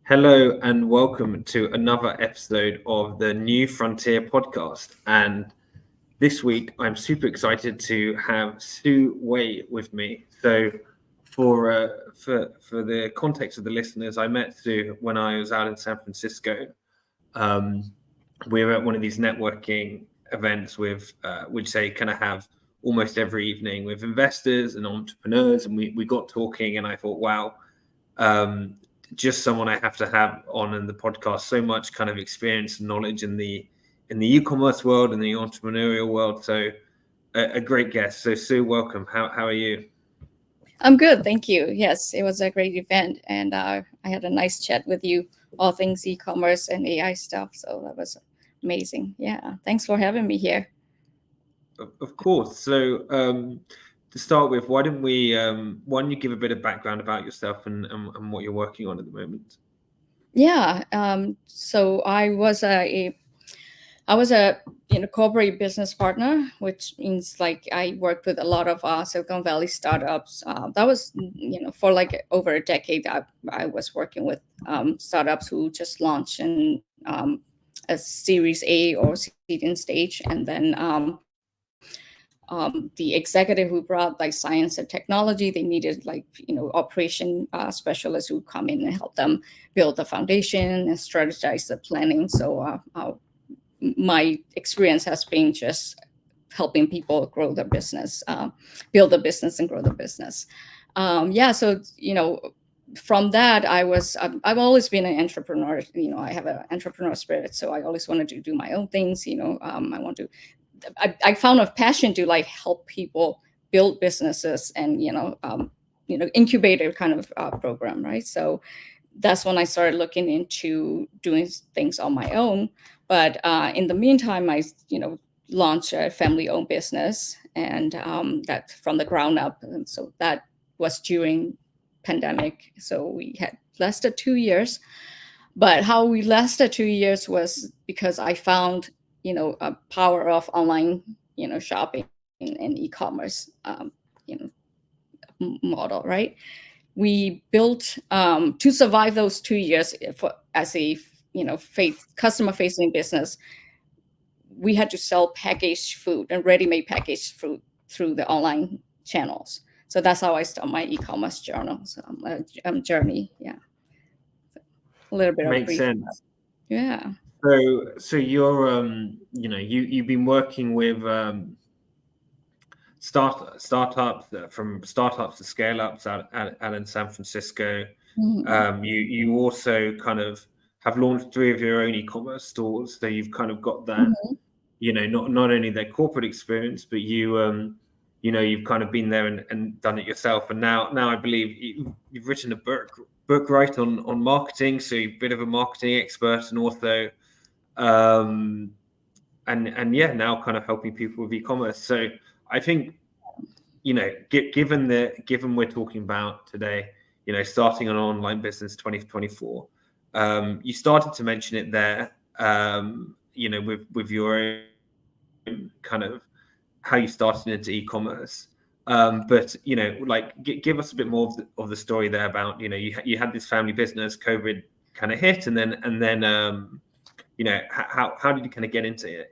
Hello and welcome to another episode of the New Frontier podcast. And this week, I'm super excited to have Su Wai with me. So, for the context of the listeners, I met Su when I was out in San Francisco. Um, we were at one of these networking events which they kind of have almost every evening with investors and entrepreneurs, and we got talking, and I thought, wow. Just someone I have to have on in the podcast. So much kind of experience and knowledge in the e-commerce world and the entrepreneurial world. So a great guest. So Su, welcome. How are you? I'm good, thank you. Yes, it was a great event, and I had a nice chat with you, all things e-commerce and AI stuff. So that was amazing. Yeah, thanks for having me here. Of course. So to start with, why don't you give a bit of background about yourself and what you're working on at the moment? Yeah, so I was a corporate business partner, which means like I worked with a lot of Silicon Valley startups. That was for like over a decade. I was working with startups who just launched in a Series A or seeding stage, and then the executive who brought like science and technology, they needed like operation specialists who come in and help them build the foundation and strategize the planning. So my experience has been just helping people grow their business, build a business and grow the business. Yeah, so from that, I've always been an entrepreneur. I have an entrepreneur spirit, so I always wanted to do my own things. I found a passion to like help people build businesses and incubator kind of program, right? So that's when I started looking into doing things on my own. But in the meantime, I launched a family-owned business, and that from the ground up. And so that was during pandemic. So we had lasted 2 years. But how we lasted 2 years was because I found a power of online shopping and e-commerce model, right? We built to survive those 2 years for as a customer facing business. We had to sell packaged food and ready-made packaged food through the online channels. So that's how I started my e-commerce journal. So journey. Yeah, a little bit of Makes brief. sense. Yeah. So you're you've been working with startups, from startups to scale ups out in San Francisco. Mhm. You also kind of have launched three of your own e-commerce stores, so you've kind of got that, Mhm. not only their corporate experience, but you've kind of been there and done it yourself. And now I believe you've written a book right on marketing, so you're a bit of a marketing expert and author. Um, and yeah, now kind of helping people with e-commerce. So I think given we're talking about today, starting an online business 2024, you started to mention it there, with your own kind of how you started into e-commerce. But give us a bit more of the story there about you had this family business, COVID kind of hit, and then how did you kind of get into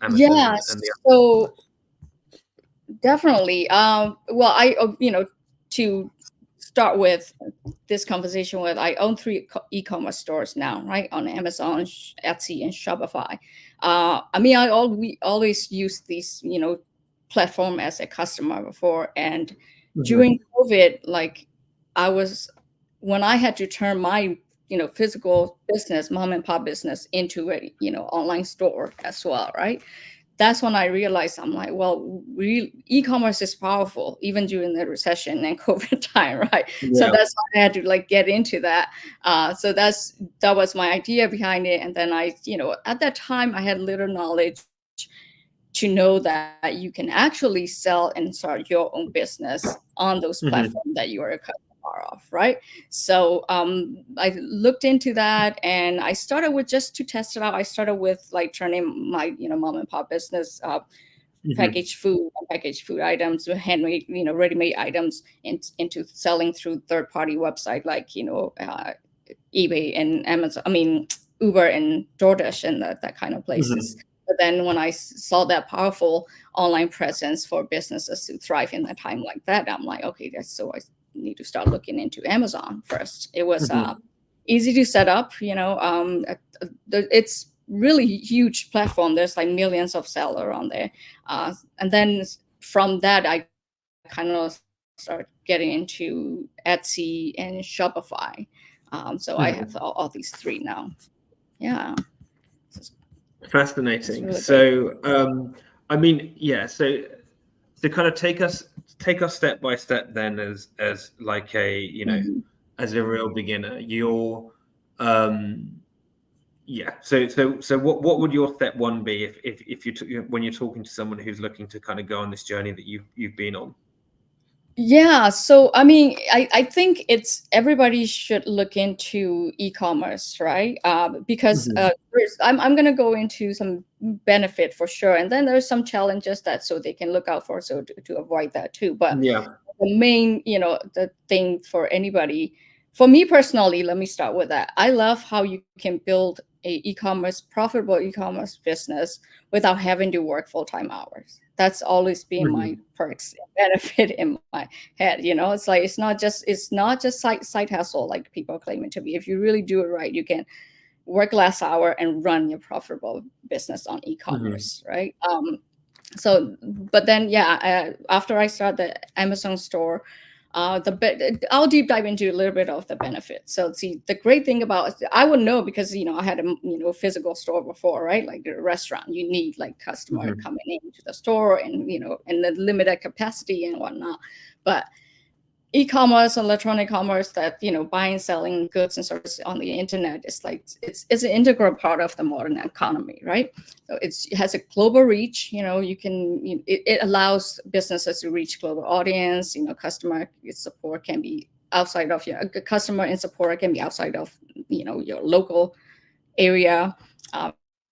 Amazon Yeah. and the So definitely. Well, to start with this conversation with, I own three e-commerce stores now, right? On Amazon, Etsy, and Shopify. I mean, we always use these, platform as a customer before. And Mhm. during COVID, like I was, when I had to turn my, physical business, mom and pop business into a, online store as well, right? That's when I realized I'm like, well, e-commerce is powerful even during the recession and COVID time, right? So Yeah. that's why I had to like get into that. So that was my idea behind it. And then at that time I had little knowledge to know that you can actually sell and start your own business on those platforms Mhm. that you are a customer of, right? So I looked into that, and I started with, just to test it out, I started with like turning my mom and pop business, Mhm. packaged food items, handmade, ready-made items, into selling through third-party website like eBay and Amazon. I mean, Uber and DoorDash and that kind of places. But then when I saw that powerful online presence for businesses to thrive in a time like that, I'm like, okay, so I need to start looking into Amazon first. It was easy to set up, it's really huge platform. There's like millions of sellers on there. And then from that, I kind of start getting into Etsy and Shopify. So I have all these three now. Yeah. Fascinating. Really so, I mean, yeah. So to kind of take us step by step, then as like a as a real beginner, you're yeah. So what would your step one be if when you're talking to someone who's looking to kind of go on this journey that you've been on? Yeah, so I mean, I think it's everybody should look into e-commerce, right? Because first, I'm gonna go into some benefit for sure, and then there's some challenges that so they can look out for, so to avoid that too. But Yeah. the main, the thing for anybody, for me personally, let me start with that. I love how you can build a profitable e-commerce business without having to work full-time hours. That's always been my perks and benefit in my head. It's like it's not just side hustle like people claim it to be. If you really do it right, you can work less hour and run your profitable business on e-commerce, right? So, but then, after I start the Amazon store, I'll deep dive into a little bit of the benefits. So, see, the great thing about I would know because I had a physical store before, right? Like a restaurant, you need like customer coming into the store and and the limited capacity and whatnot. But e-commerce, electronic commerce, that buying, selling goods and services on the internet is like it's an integral part of the modern economy, right? So it has a global reach. It allows businesses to reach global audience. Customer support can be outside of your customer and support can be outside of your local area.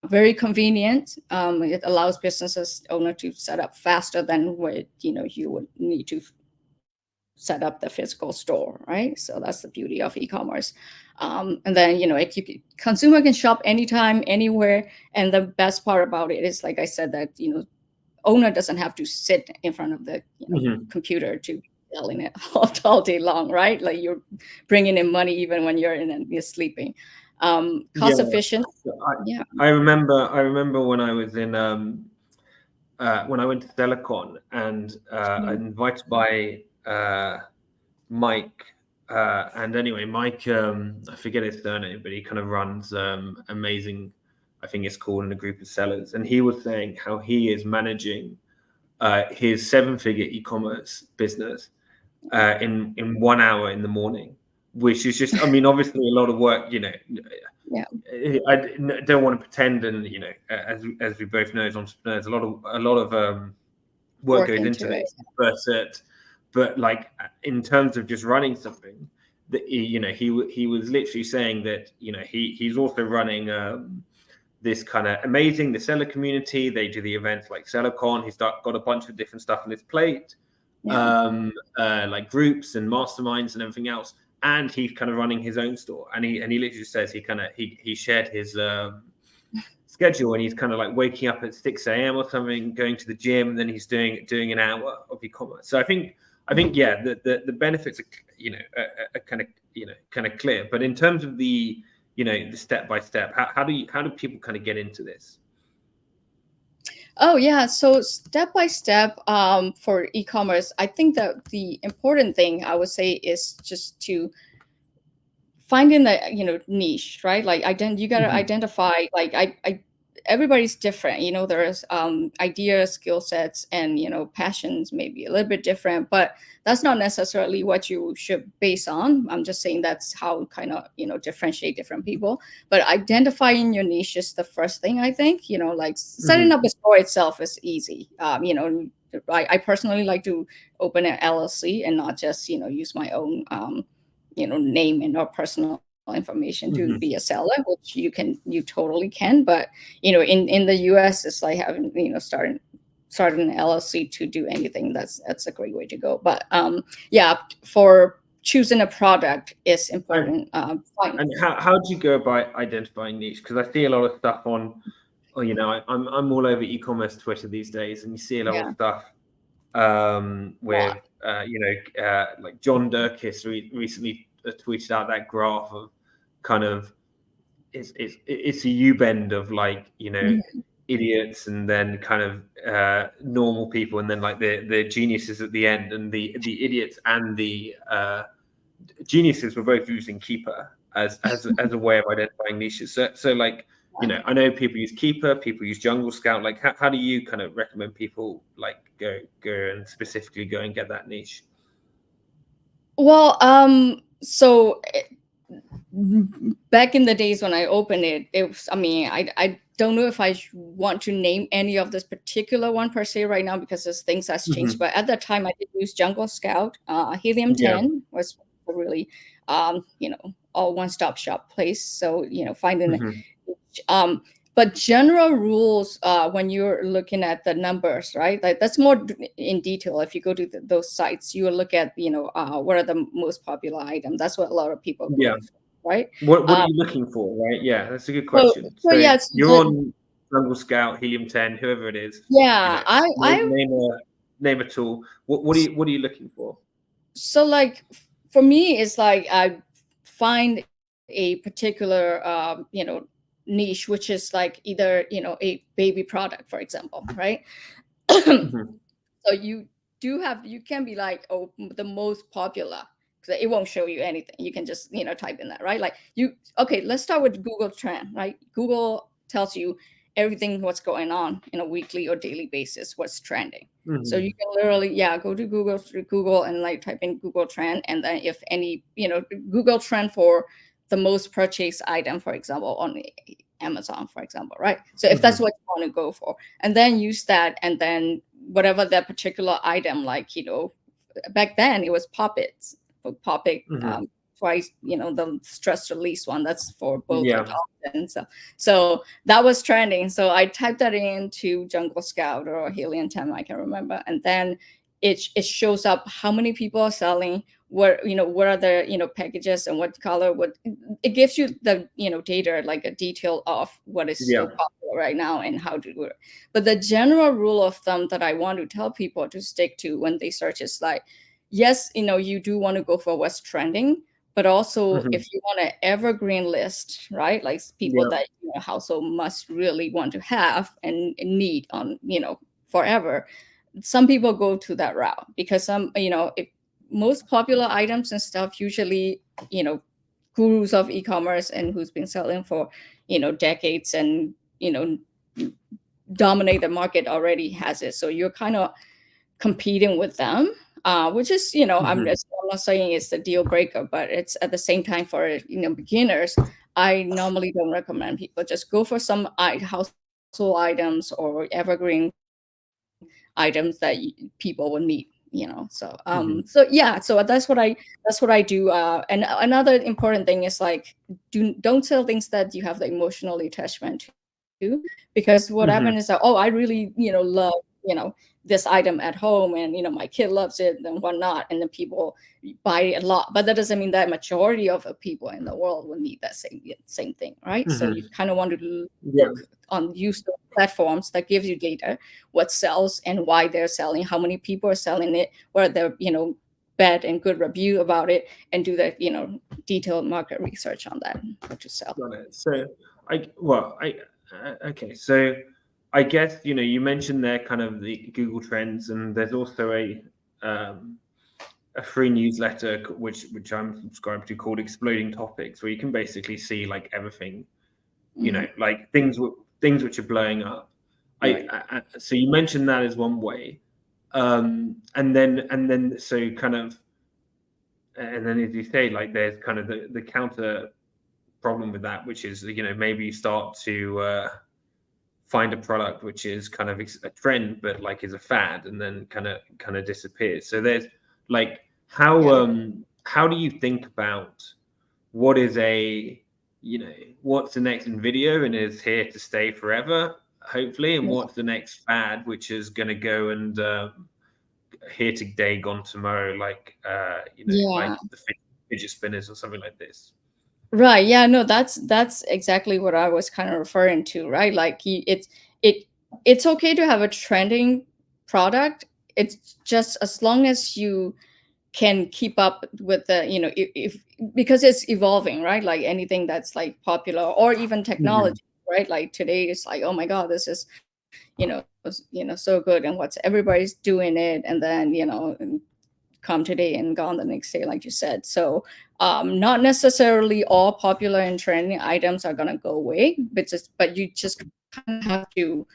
Very convenient. It allows businesses owner to set up faster than what you would need to set up the physical store, right? So that's the beauty of e-commerce. And then consumer can shop anytime, anywhere. And the best part about it is, like I said, that owner doesn't have to sit in front of the computer to be selling it all day long, right? Like you're bringing in money even when you're sleeping. Cost efficient. I remember when I was in when I went to Telecon and I invited by Mike. And anyway, Mike, I forget his surname, but he kind of runs Amazing, I think it's called, in a group of sellers. And he was saying how he is managing his 7-figure e-commerce business in 1 hour in the morning, which is just, I mean, obviously a lot of work, Yeah. I don't want to pretend, and as we both know as entrepreneurs, a lot of work goes into this, but like in terms of just running something, that he was literally saying that he's also running this kind of Amazing, the seller community. They do the events like SellerCon. He's got a bunch of different stuff on his plate, like groups and masterminds and everything else. And he's kind of running his own store. And he literally says he shared his schedule, and he's kind of like waking up at 6 a.m. or something, going to the gym, and then he's doing an hour of e-commerce. So I think the benefits are kind of clear. But in terms of the the step by step, how do people kind of get into this? Oh yeah, so step by step for e-commerce, I think that the important thing I would say is just to finding the niche, right? Like you got to identify, like everybody's different. There's ideas, skill sets, and passions may be a little bit different, but that's not necessarily what you should base on. I'm just saying that's how kind of differentiate different people. But identifying your niche is the first thing, I think. Like setting up a store itself is easy. I personally like to open an LLC and not just use my own name and or personal information to be a seller, which you totally can. But in the US, it's like having starting an LLC to do anything. That's a great way to go. But for choosing a product is And, important. and how do you go about identifying niche? Because I see a lot of stuff on, you know, I'm all over e-commerce Twitter these days, and you see a lot of Yeah, stuff with you know, like John Durkis recently tweeted out that graph of kind of it's a U-bend of like, you know, idiots and then kind of normal people, and then like the geniuses at the end, and the idiots and the geniuses were both using Keeper as a way of identifying niches. So like, you know, I know people use Keeper, people use Jungle Scout. Like, how do you kind of recommend people like go and specifically go and get that niche? Well, so back in the days when I opened it, it was, I mean, I don't know if I want to name any of this particular one per se right now because as things has changed. But at that time, I did use Jungle Scout. Helium Yeah. 10 was really, you know, all one-stop shop place. So, you know, finding, but general rules when you're looking at the numbers, right? Like that's more in detail. If you go to those sites, you will look at, you know, what are the most popular items. That's what a lot of people go Yeah. for, right? What are you looking for, right? Yeah, that's a good So, question. so So yes, you're on Jungle Scout, Helium 10, whoever it is. You yeah, know, I name a tool. What are you looking for? so like for me, it's like I find a particular you know, niche, which is like either, you know, a baby product, for example, right? Mhm. So you do have, you can be like, oh, the most popular, because it won't show you anything. You can just, you know, type in that, right? Like you, okay, let's start with Google Trend, right? Google tells you everything what's going on in a weekly or daily basis, what's trending. So you Mhm. can literally, yeah, go to Google and like type in Google Trend, and then if any, you know, Google Trend for the most purchased item, for example, on Amazon, for example, right? So if that's Mhm. what you want to go for, and then use that, and then whatever that particular item, like, you know, back then it was poppets, poppet, Mhm. twice, you know, the stress release one, that's for both Yeah. adults and so that was trending. So I typed that into Jungle Scout or Helium 10, I can remember, and then it shows up how many people are selling, what, you know, what are the, you know, packages and what color, what it gives you the, you know, data, like a detail of what is so Yeah. popular right now and how to do it. But the general rule of thumb that I want to tell people to stick to when they search is like, yes, you know, you do want to go for what's trending, but also Mhm. if you want an evergreen list, right? Like people Yeah. that, you know, household must really want to have and need on, you know, forever. Some people go to that route because some, you know, if most popular items and stuff usually, you know, gurus of e-commerce and who's been selling for, you know, decades and, you know, dominate the market already has it. So you're kind of competing with them, which is, you know, I'm Mhm. not saying it's a deal breaker, but it's at the same time for, you know, beginners. I normally don't recommend people just go for some household items or evergreen items that people will need. You know, so Mhm. so yeah, so that's what I do. And another important thing is like, don't sell things that you have the emotional attachment to, because what Mhm. happened is that, oh, I really, you know, love, you know, this item at home, and you know, my kid loves it and whatnot, and then people buy it a lot, but that doesn't mean that majority of the people in the world will need that same thing, right? So you Mhm. kind of want to Yeah. look on, use the platforms that gives you data, what sells and why they're selling, how many people are selling it, what they're, you know, bad and good review about it, and do that, you know, detailed market research on that, what to sell. Got it. So okay. So I guess, you know, you mentioned there kind of the Google Trends, and there's also um, a free newsletter which I'm subscribed to called Exploding Topics, where you can basically see like everything, you know, Mhm. like things which are blowing up. Right. So you mentioned that as one way, and then so kind of, and then as you say, like there's kind of the counter problem with that, which is, you know, maybe you start to find a product which is kind of a trend, but like is a fad, and then kind of disappears. So there's like, Yeah. how do you think about what is a, you know, what's the next video and is here to stay forever, hopefully, and Yeah. what's the next fad which is going to go and here today, gone tomorrow, like like Yeah. the fidget spinners or something like this. Right. Yeah. No, that's exactly what I was kind of referring to, right? Like it it's okay to have a trending product. It's just as long as you can keep up with the, if because it's evolving, right? Like anything that's like popular or even Mhm. technology, right? Like today it's like, oh my God, this is, so good, and what's everybody's doing it, and then, come today and gone the next day, like you said. So not necessarily all popular and trending items are gonna go away, but you just kind of have to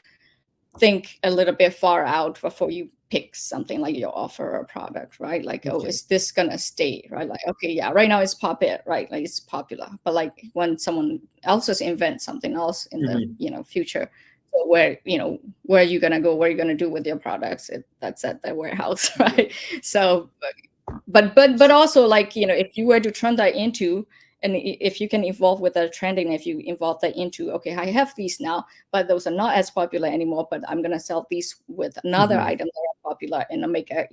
think a little bit far out before you pick something like your offer or product, right? Like, oh, Okay. is this gonna stay, right? Like, okay, yeah, right now it's popular, right? Like it's popular, but like when someone else is invent something else in the Mhm. future, so where are you gonna go? What are you gonna do with your products? That's at the warehouse, Yeah. right? So but also, like, if you were to turn that into, and if you can evolve with the trending, if you involve that into, okay, I have these now, but those are not as popular anymore, but I'm going to sell these with another Mhm. item that are popular, and I'll make a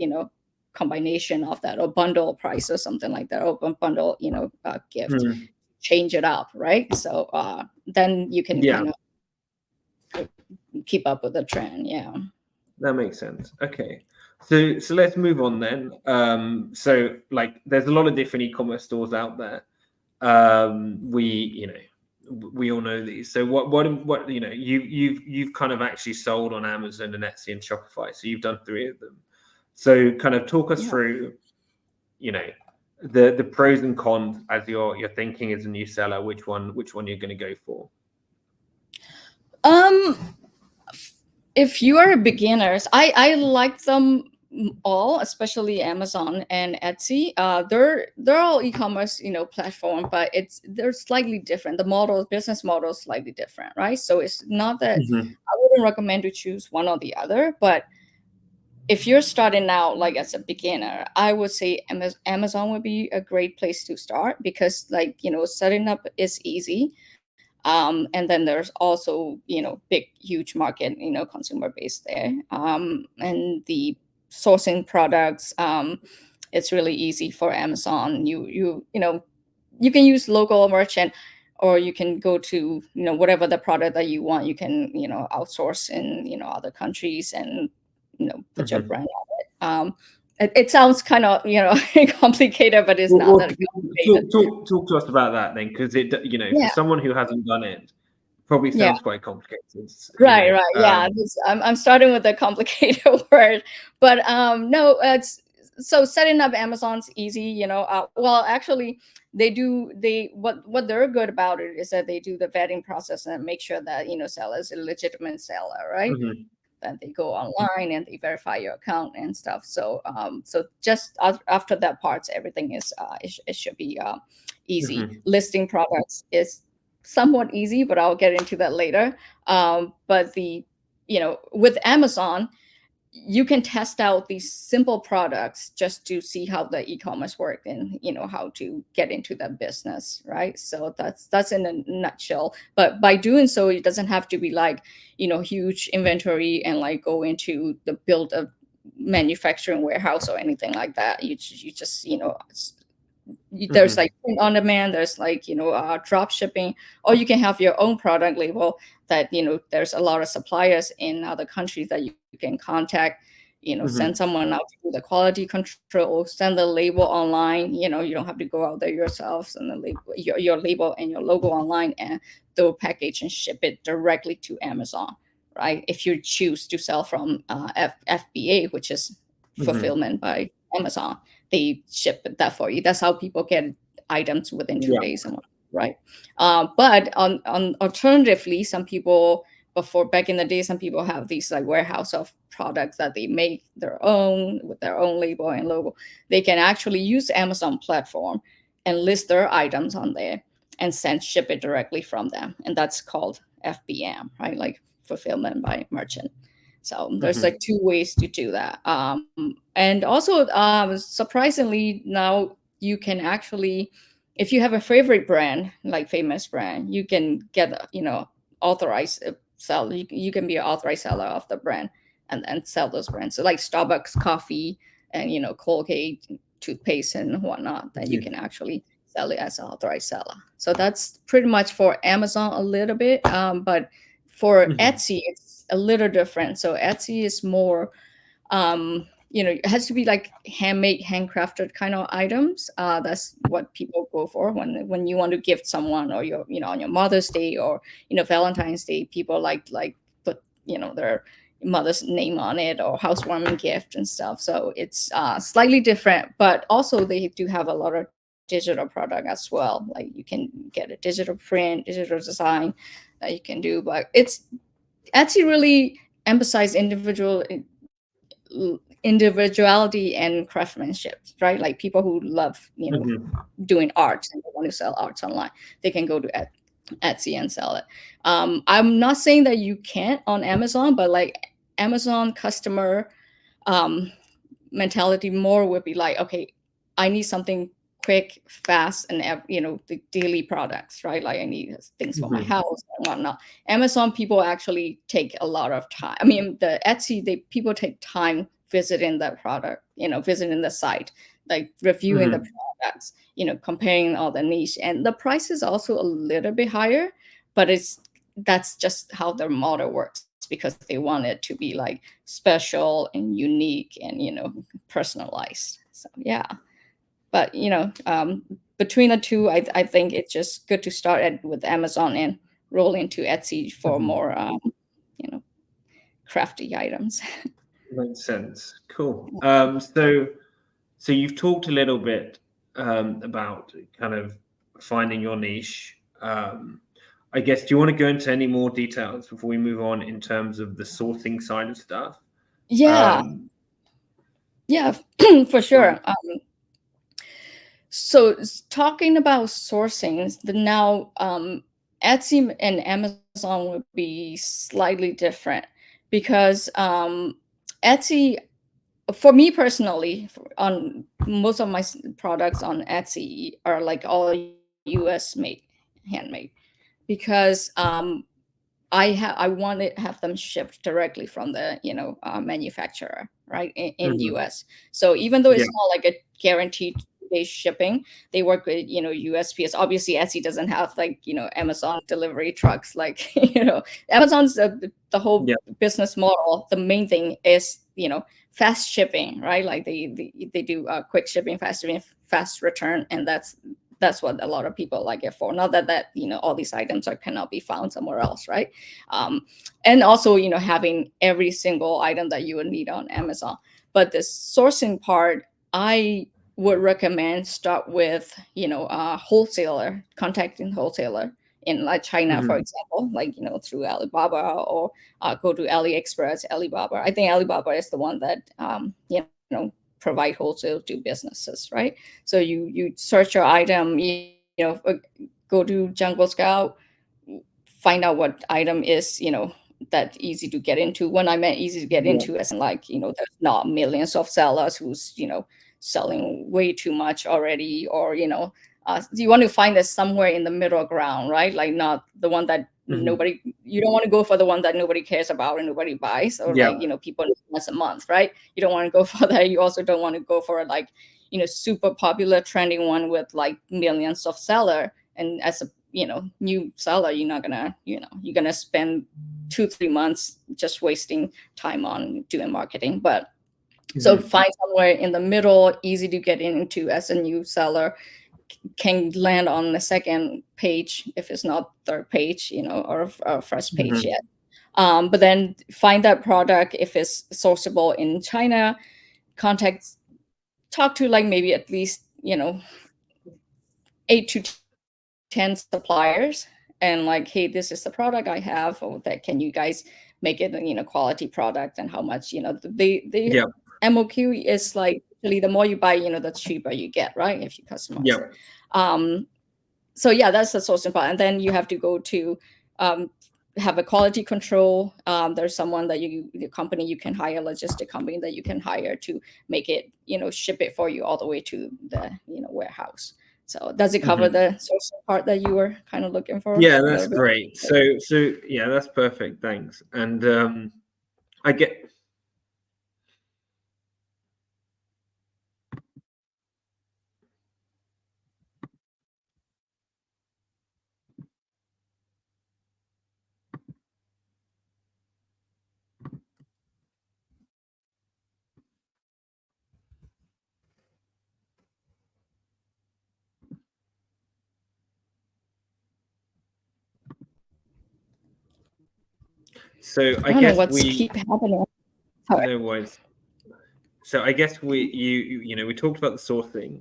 combination of that, or bundle price or something like that, or bundle gift, Mhm. change it up, right? So then you can Yeah, kind of keep up with the trend. Yeah. that makes sense. Okay. So let's move on then. So like there's a lot of different e-commerce stores out there. We we all know these. So what you've kind of actually sold on Amazon and Etsy and Shopify. So you've done 3 of them. So kind of talk us Yeah. through, you know, the pros and cons as you're thinking as a new seller, which one you're going to go for. um if you are beginners, I like them all, especially Amazon and Etsy. They're all e-commerce, platform, but they're slightly different. The model, business model is slightly different, right? So it's not that Mhm. I wouldn't recommend to choose one or the other, but if you're starting out like as a beginner, I would say Amazon would be a great place to start, because, like, setting up is easy. And then there's also, big huge market, consumer base there, and the sourcing products, it's really easy for Amazon. You can use local merchant, or you can go to, whatever the product that you want, you can, outsource in, other countries, and put your Mhm. brand on it. It sounds kind of, complicated, but it's not Well, that complicated. talk to us about that then, because for Yeah. someone who hasn't done it, probably Yeah. sounds quite complicated. Right, right. Yeah, I'm starting with a complicated word, but no, it's so setting up Amazon's easy. Well, actually, what they're good about it is that they do the vetting process and make sure that seller is a legitimate seller, right? Mhm. Then they go online and they verify your account and stuff. So so just after that part, everything is it should be easy. Mhm. Listing products is somewhat easy, but I'll get into that later. But with Amazon, you can test out these simple products just to see how the e-commerce work, and how to get into that business, right? So that's in a nutshell. But by doing so, it doesn't have to be like huge inventory and like go into the build a manufacturing warehouse or anything like that. You just there's Mhm. like print on demand, there's like drop shipping, or you can have your own product label that there's a lot of suppliers in other countries that you can contact, send Mhm. someone out to do the quality control, send the label online. You don't have to go out there yourself, send the label, your label and your logo online, and they'll package and ship it directly to Amazon, right? If you choose to sell from FBA, which is Mhm. fulfillment by Amazon, they ship that for you. That's how people get items within two Yeah. days, and right. But on alternatively, some people, before back in the day, some people have these like warehouse of products that they make their own with their own label and logo. They can actually use Amazon platform and list their items on there and ship it directly from them, and that's called FBM, right? Like fulfillment by merchant. So there's Mhm. like two ways to do that. And also, surprisingly, now you can actually, if you have a favorite brand, like famous brand, you can get, authorized seller. You can be an authorized seller of the brand and then sell those brands. So like Starbucks coffee and Colgate toothpaste and whatnot, that you can actually sell it as an authorized seller. So that's pretty much for Amazon a little bit, but for Etsy it's a little different. So Etsy is more it has to be like handmade, handcrafted kind of items. That's what people go for when you want to gift someone, or your on your Mother's Day, or Valentine's Day. People like put their mother's name on it, or housewarming gift and stuff. So it's slightly different, but also they do have a lot of digital product as well. Like you can get a digital print, digital design that you can do. But it's Etsy really emphasize individuality and craftsmanship, right? Like people who love doing art and they want to sell arts online, they can go to Etsy and sell it. I'm not saying that you can't on Amazon, but like Amazon customer mentality more would be like, okay, I need something quick, fast, and the daily products, right? Like I need things for my house and whatnot. Amazon people actually take a lot of time. I mean, the Etsy, people take time visiting that product, visiting the site, like reviewing the products, comparing all the niche, and the price is also a little bit higher, but that's just how their model works, because they want it to be like special and unique and personalized. So yeah. But between the two, I think it's just good to start with Amazon and roll into Etsy for more crafty items. Makes sense. Cool. So you've talked a little bit about kind of finding your niche. I guess, do you want to go into any more details before we move on in terms of the sourcing side of stuff? Yeah. Yeah, for sure. So talking about sourcing, now Etsy and Amazon would be slightly different, because Etsy, for me personally, on most of my products on Etsy are like all US made, handmade, because I want to have them shipped directly from the manufacturer, right, in US. So even though it's not like a guaranteed day shipping, they work with USPS. Obviously, Etsy doesn't have like Amazon delivery trucks. Like Amazon's the whole business model. The main thing is fast shipping, right? Like they do quick shipping, fast shipping, fast return, and that's what a lot of people like it for. Not that all these items cannot be found somewhere else, right? And also having every single item that you would need on Amazon. But the sourcing part, I would recommend start with wholesaler, contacting wholesaler in like China, for example, like through Alibaba, or go to AliExpress, Alibaba. I think Alibaba is the one that provide wholesale to businesses, right? So you search your item, go to Jungle Scout, find out what item is that easy to get into. When I meant easy to get into, as in like there's not millions of sellers who's selling way too much already, or you want to find it somewhere in the middle ground, right? Like not the one that nobody, you don't want to go for the one that nobody cares about and nobody buys, or like people once a month, right? You don't want to go for that. You also don't want to go for like super popular trending one with like millions of seller, and as a new seller, you're not gonna you're gonna spend 2-3 months just wasting time on doing marketing. But so find somewhere in the middle, easy to get into as a new seller, can land on the second page if it's not third page, or first page yet. But then find that product, if it's sourceable in China, talk to like maybe at least 8 to 10 suppliers, and like, hey, this is the product I have, or that can you guys make it a quality product, and how much the MOQ is like, really, the more you buy, the cheaper you get, right, if you customize it. So yeah, that's the sourcing part. And then you have to go to have a quality control. There's someone that the company you can hire, logistic company that you can hire to make it, ship it for you all the way to the warehouse. So does it cover the sourcing part that you were kind of looking for? Yeah, that's great. So yeah, that's perfect. Thanks. And So I don't know what's keep happening. Sorry. No worries. So I guess we talked about the sourcing.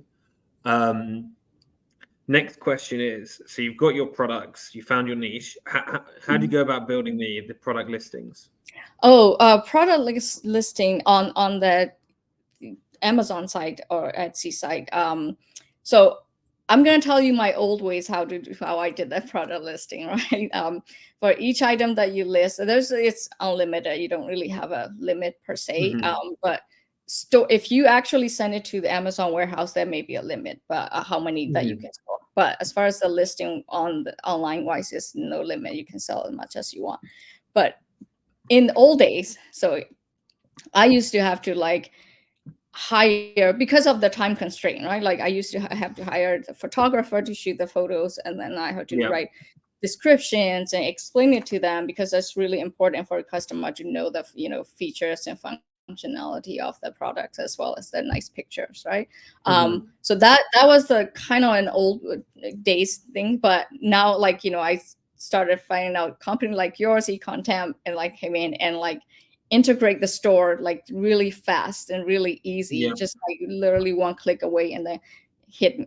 Next question is, so you've got your products, you found your niche. How do you go about building the product listings? Product listing on the Amazon site or Etsy site. So I'm going to tell you my old ways how I did that product listing, right? For each item that you list, it's unlimited. You don't really have a limit per se. But if you actually send it to the Amazon warehouse, there may be a limit, but how many that you can store. But as far as the listing on the online wise, is no limit. You can sell as much as you want. But in the old days, so I used to have to hire, because of the time constraint, right? Like I used to have to hire the photographer to shoot the photos, and then I had to write descriptions and explain it to them, because that's really important for a customer to know the features and functionality of the product, as well as the nice pictures, right? So that was the kind of an old days thing. But now, I started finding out company like yours, eContent, and came in and integrate the store really fast and really easy, just literally one click away, and then hit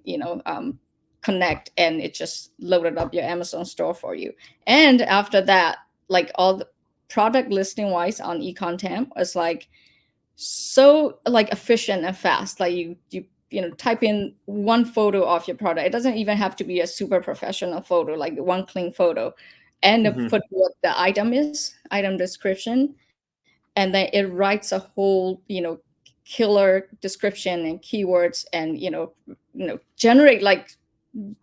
connect, and it just loaded up your Amazon store for you. And after that, all the product listing wise on eContent is so efficient and fast. You type in one photo of your product. It doesn't even have to be a super professional photo, like one clean photo, and put what the item is, item description, and then it writes a whole killer description and keywords, and generate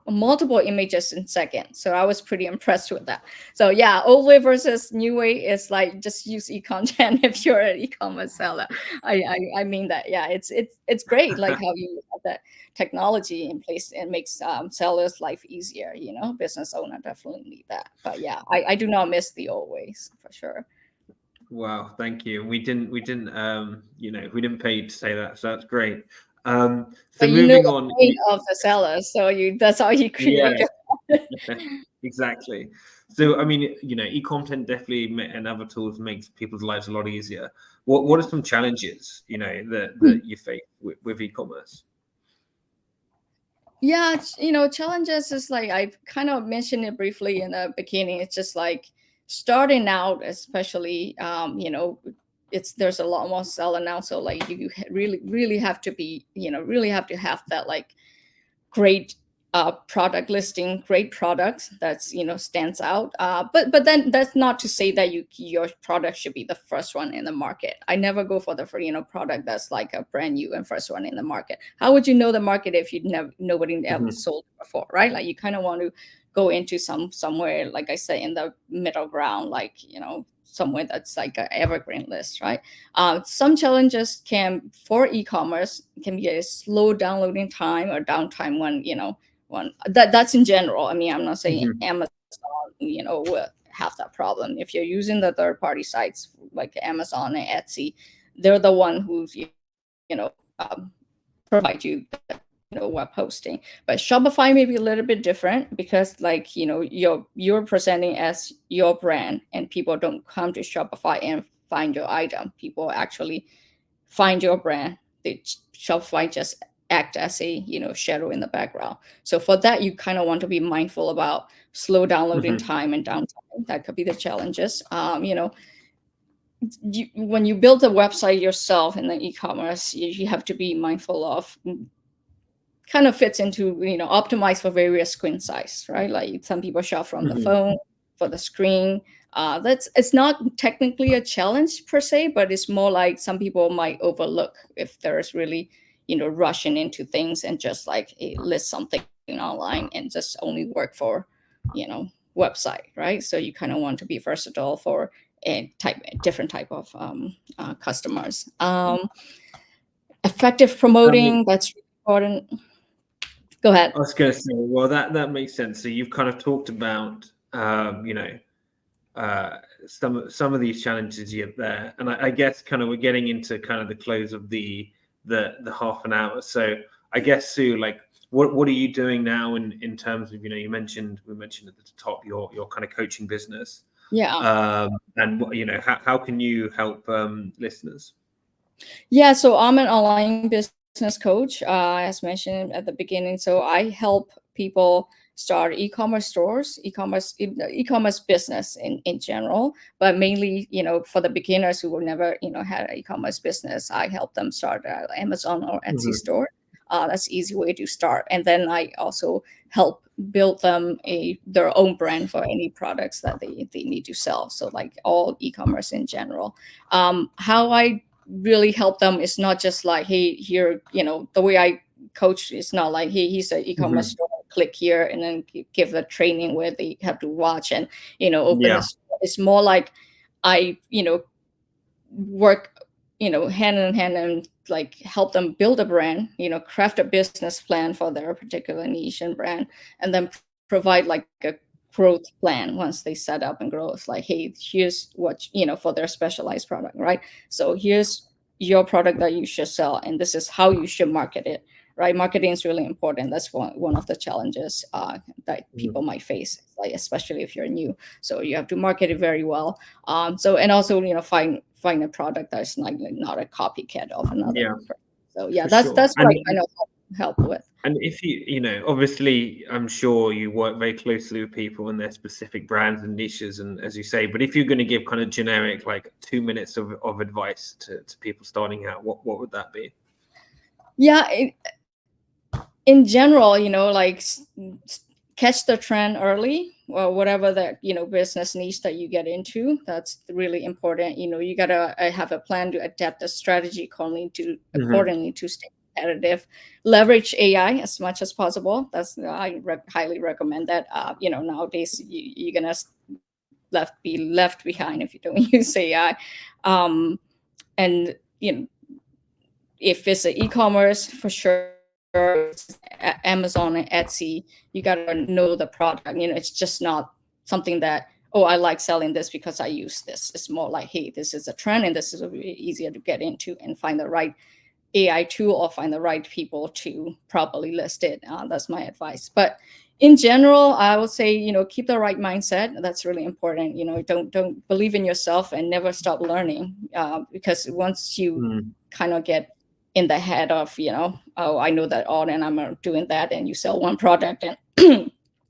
multiple images in seconds. So I was pretty impressed with that. So yeah, old way versus new way is just use eContent if you're an e-commerce seller. I mean that. Yeah, it's great how you have that technology in place, and makes sellers' life easier. Business owner definitely need that. But yeah, I do not miss the old ways for sure. Wow, thank you. We didn't we didn't pay you to say that, so that's great. So but moving on, the pain of the seller, so that's how you create exactly. So I mean, e-content definitely and other tools makes people's lives a lot easier. What are some challenges that you face with e-commerce? Yeah, challenges is I kind of mentioned it briefly in the beginning. It's just starting out, especially there's a lot more seller now, so you really have to be really have to have that great product listing, great products that's stands out. But then that's not to say that your product should be the first one in the market. I never go for the product that's a brand new and first one in the market. How would you know the market if nobody ever sold it before, right? You kind of want to go into somewhere, like I said, in the middle ground, somewhere that's an evergreen list, right? Some challenges for e-commerce can be a slow downloading time or downtime when that's in general. I mean, I'm not saying Amazon, will have that problem. If you're using the third-party sites like Amazon and Etsy, they're the one who's provide you web hosting. But Shopify may be a little bit different, because you're presenting as your brand, and people don't come to Shopify and find your item. People actually find your brand. Shopify just act as a shadow in the background. So for that, you kind of want to be mindful about slow downloading time and downtime. That could be the challenges. When you build a website yourself in the e-commerce, you have to be mindful of kind of fits into optimize for various screen size, right? Some people shop from the phone for the screen. It's not technically a challenge per se, but it's more some people might overlook if there's really rushing into things and just list something online and just only work for website, right? So you kind of want to be versatile for a different type of customers. Effective promoting, that's important. Go ahead. I was going to say, well, that makes sense. So you've kind of talked about, some of these challenges you have there, and I guess kind of we're getting into kind of the close of the half an hour. So I guess, Sue, what are you doing now in terms of we mentioned at the top your kind of coaching business. Yeah. And how can you help listeners? Yeah, so I'm an online business coach, as mentioned at the beginning. So I help people start e-commerce stores, e-commerce business in general, but mainly, for the beginners who will never, had an e-commerce business, I help them start an Amazon or Etsy Mhm. store. That's an easy way to start. And then I also help build them their own brand for any products that they need to sell. So like all e-commerce in general. How I really help them is not just like, hey, here, the way I coach is not like, hey, he's an e-commerce Mhm. store, click here and then give the training where they have to watch and open the Yeah. store. It's more like I work hand in hand and like help them build a brand, craft a business plan for their particular niche and brand, and then provide like a growth plan once they set up and grow. It's like, hey, here's what for their specialized product, right? So here's your product that you should sell and this is how you should market it, right? Marketing is really important. That's one of the challenges that Mhm. people might face, like especially if you're new. So you have to market it very well. So and also find a product that's not a copycat of another Yeah, person. So yeah, for that's sure. what I kind of help with. And if obviously, I'm sure you work very closely with people and their specific brands and niches, and as you say, but if you're going to give kind of generic, like 2 minutes of advice to people starting out, what would that be? Yeah, in general, like catch the trend early or whatever that business niche that you get into. That's really important. You gotta have a plan to adapt the strategy Hmm. accordingly to stay competitive. Leverage AI as much as possible. That's highly recommend that. Nowadays you're gonna be left behind if you don't use AI. And if it's an e-commerce, for sure, Amazon and Etsy, you gotta know the product. It's just not something that, oh, I like selling this because I use this. It's more like, hey, this is a trend and this is really easier to get into and find the right AI tool or find the right people to properly list it. That's my advice. But in general, I would say, keep the right mindset. That's really important. Don't believe in yourself and never stop learning. Because once you Mm. kind of get in the head of, oh, I know that all, and I'm doing that, and you sell one product and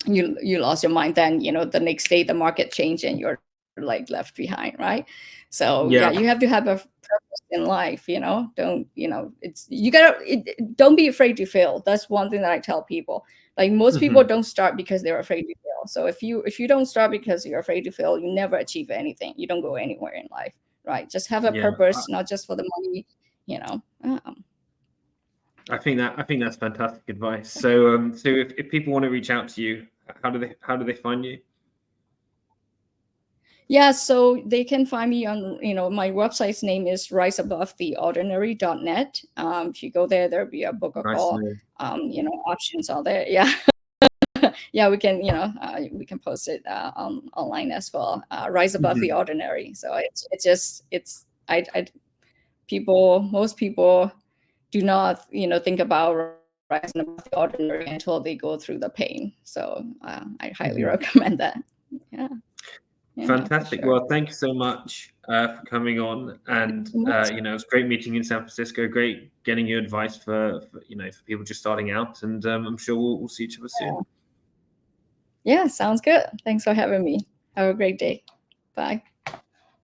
you lost your mind, then the next day the market changed and you're like left behind, right? So yeah, Yeah. you have to have a purpose in life. Don't it's you gotta don't be afraid to fail. That's one thing that I tell people. Like most people Hmm. don't start because they're afraid to fail. So if you don't start because you're afraid to fail, you never achieve anything. You don't go anywhere in life, right? Just have a Yeah. purpose, not just for the money, you know. I think that's fantastic advice. So if people want to reach out to you, how do they find you? Yeah, so they can find me on, my website's name is riseabovetheordinary.net. If you go there, there'll be a book or Nice call, name. options are there. Yeah. Yeah, we can post it online as well. Rise above the Hmm. ordinary. So most people do not, think about rising above the ordinary until they go through the pain. So I highly Hmm. recommend that. Yeah. Yeah, for Fantastic. sure. Well, thank you so much for coming on, and So much. it was great meeting you in San Francisco. Great getting your advice for people just starting out, and I'm sure we'll see each other soon. Yeah, sounds good. Thanks for having me. Have a great day. Bye.